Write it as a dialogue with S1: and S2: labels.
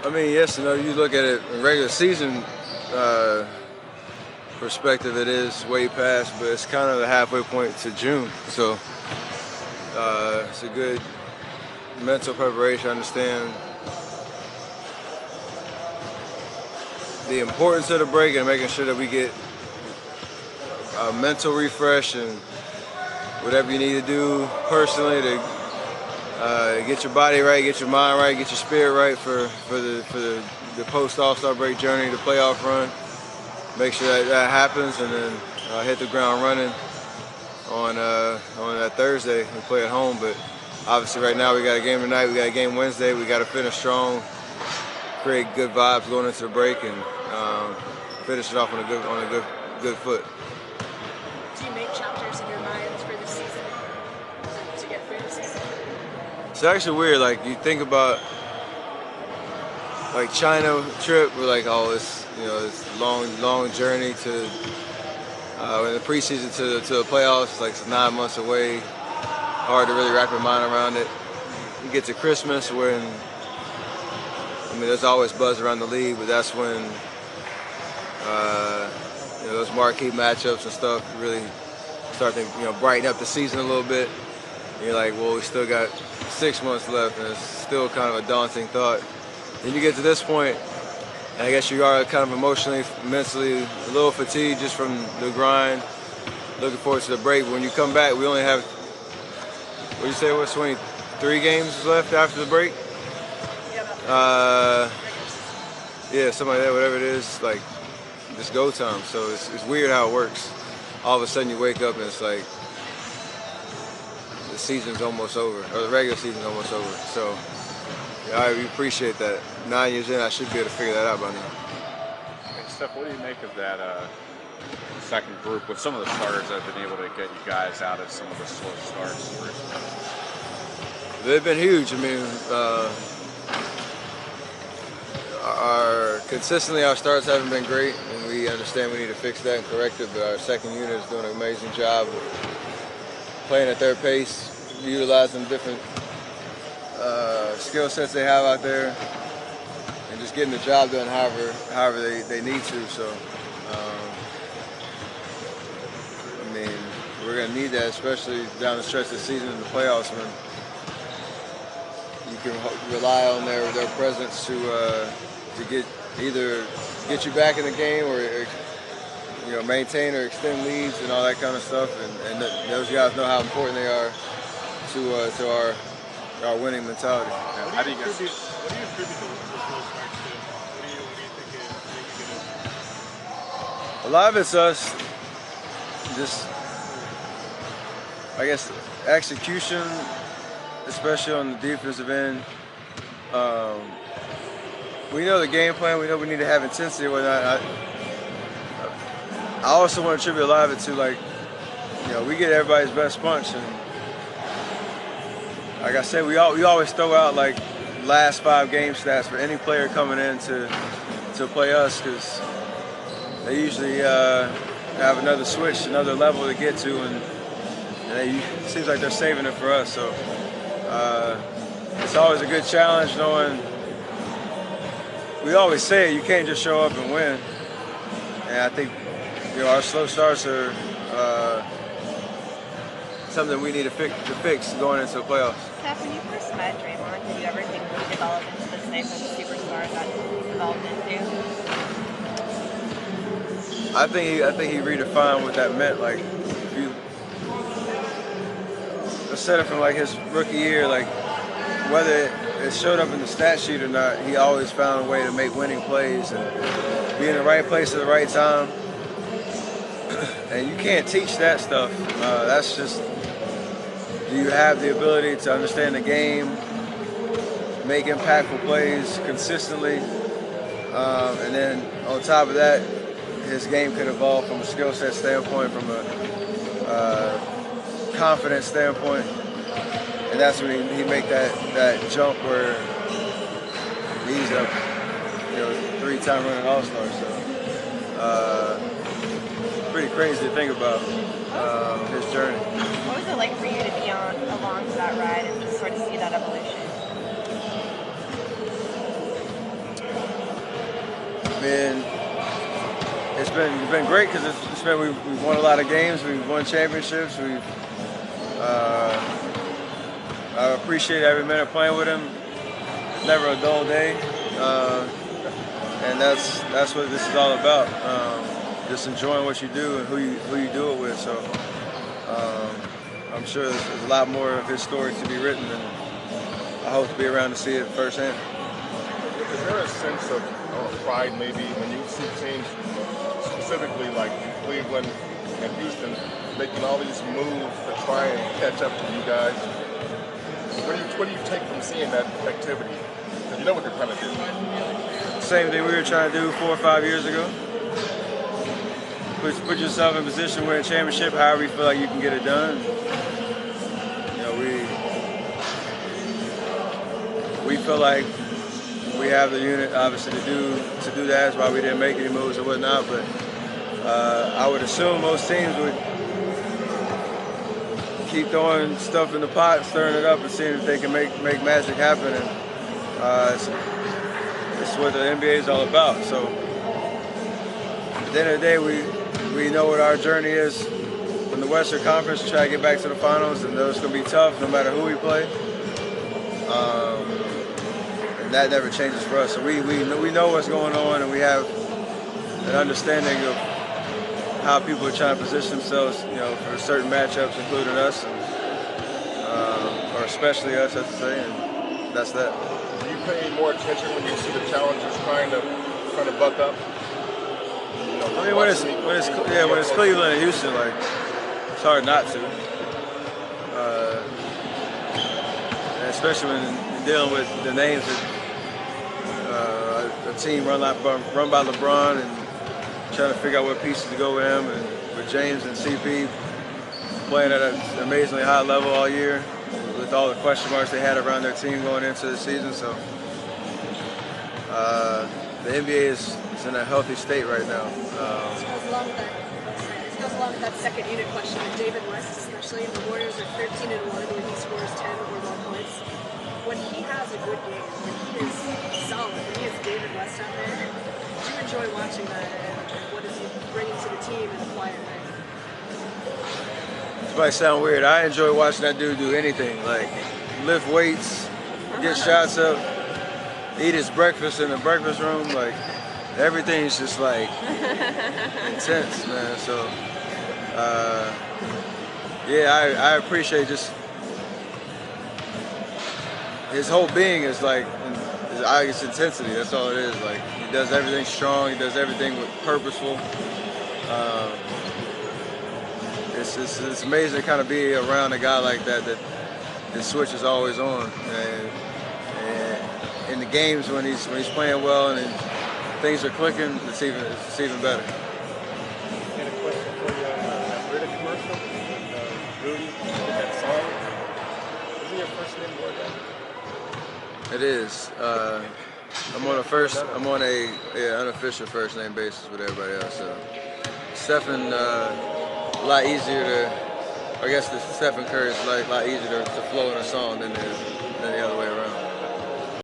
S1: I mean, yes, you look at it in regular season perspective, it is way past, but it's kind of the halfway point to June. So it's a good mental preparation. I understand the importance of the break and making sure that we get a mental refresh and whatever you need to do personally to get your body right, get your mind right, get your spirit right for the post All-Star break journey, the playoff run. Make sure that happens, and then hit the ground running on that Thursday and play at home. But obviously, right now we got a game tonight, we got a game Wednesday. We got to finish strong, create good vibes going into the break, and finish it off on a good foot.
S2: Do you make chapters in your minds for the season to get through the season?
S1: It's actually weird. Like you think about like China trip, we're like, oh, it's this long journey to in the preseason to the playoffs. It's like it's 9 months away. Hard to really wrap your mind around it. You get to Christmas when there's always buzz around the league, but that's when those marquee matchups and stuff really start to brighten up the season a little bit. And you're like, well, we still got 6 months left, and it's still kind of a daunting thought. Then you get to this point, and I guess you are kind of emotionally, mentally a little fatigued just from the grind. Looking forward to the break. But when you come back, we only have, what do you say, 23 games left after the break? Yeah, something like that, whatever it is, like, it's go time. So it's weird how it works. All of a sudden you wake up and it's like the season's almost over, or the regular season's almost over. So yeah, I appreciate that. 9 years in, I should be able to figure that out by now.
S3: Hey, Steph, what do you make of that second group with some of the starters that have been able to get you guys out of some of the slow starts recently?
S1: They've been huge. I mean, consistently our starts haven't been great, and we understand we need to fix that and correct it, but our second unit is doing an amazing job of playing at their pace, utilizing different skill sets they have out there, and just getting the job done however they need to. So, we're going to need that, especially down the stretch of the season in the playoffs when you can rely on their presence to either get you back in the game or maintain or extend leads and all that kind of stuff. And those guys know how important they are to our winning mentality.
S3: How do you guys?
S4: What do you attribute those slow starts to? What do you think is making it?
S1: A lot of it's us, just I guess execution, especially on the defensive end. We know the game plan. We know we need to have intensity and whatnot. I also want to attribute a lot of it to we get everybody's best punch, and like I said, we always throw out like last 5 game stats for any player coming in to play us, because they usually have another switch, another level to get to, and it seems like they're saving it for us. So it's always a good challenge knowing. We always say it, you can't just show up and win. And I think our slow starts are something we need to fix going into the playoffs.
S2: Steph, when you first met Draymond, did you ever think he would develop into the type of superstar that he's developed into?
S1: I think he redefined what that meant. Like, if you said it from like his rookie year, like whether it showed up in the stat sheet or not, he always found a way to make winning plays and be in the right place at the right time. And you can't teach that stuff. That's just, do you have the ability to understand the game, make impactful plays consistently, and then on top of that, his game can evolve from a skill set standpoint, from a confidence standpoint. And that's when he make that jump where he's a 3-time running All-Star. So pretty crazy to think about his journey.
S2: What was it like for you to be along for that ride and just sort of see that evolution?
S1: mean, it's been great because we've won a lot of games, we've won championships, I appreciate every minute playing with him. It's never a dull day, and that's what this is all about. Just enjoying what you do and who you do it with. So I'm sure there's a lot more of his stories to be written, and I hope to be around to see it firsthand.
S5: Is there a sense of pride maybe when you see teams specifically like Cleveland and Houston making all these moves to try and catch up to you guys? What do you take from seeing that activity? Because you know what they're trying to do.
S1: Same thing we were trying to do 4 or 5 years ago. Put yourself in a position where a championship, however you feel like you can get it done. You know, we feel like we have the unit, obviously, to do that. That's why we didn't make any moves or whatnot. But I would assume most teams would keep throwing stuff in the pot, stirring it up, and seeing if they can make magic happen. And it's what the NBA is all about. So at the end of the day, we know what our journey is in the Western Conference to try to get back to the finals, and those going to be tough no matter who we play. And that never changes for us. So we know what's going on, and we have an understanding of how people are trying to position themselves, you know, for certain matchups, including us, and, or especially us, I have to say, and that's that.
S5: Do you pay more attention when you see the challengers trying to buck up? You know,
S1: I mean, when it's Cleveland and Houston, like, it's hard not to. And especially when you're dealing with the names that a team run by LeBron and trying to figure out what pieces to go with him, and with James and CP playing at an amazingly high level all year with all the question marks they had around their team going into the season. So the NBA is in a healthy state right now.
S6: This goes along with that second unit question with David West, especially. The Warriors are 13-1 when he scores 10 or more points. When he has a good game, when he is solid, when he has David West out there, do you enjoy watching that, and what is he bringing to the team in a quiet way?
S1: This might sound weird. I enjoy watching that dude do anything, like lift weights, get shots up, eat his breakfast in the breakfast room. Like, everything's just like intense, man. So yeah, I appreciate just his whole being is like, it's intensity. That's all it is. Like, he does everything strong. He does everything with purposeful. It's amazing to kind of be around a guy like that the switch is always on. And in the games when he's playing well and things are clicking, it's even better.
S4: And a question for you on that Brita commercial. Rudy did that song. Isn't your first name Morgan?
S1: It is. I'm on a unofficial first name basis with everybody else. So Stephen, a lot easier to, I guess the Stephen Curry is a lot easier to flow in a song than the other way around.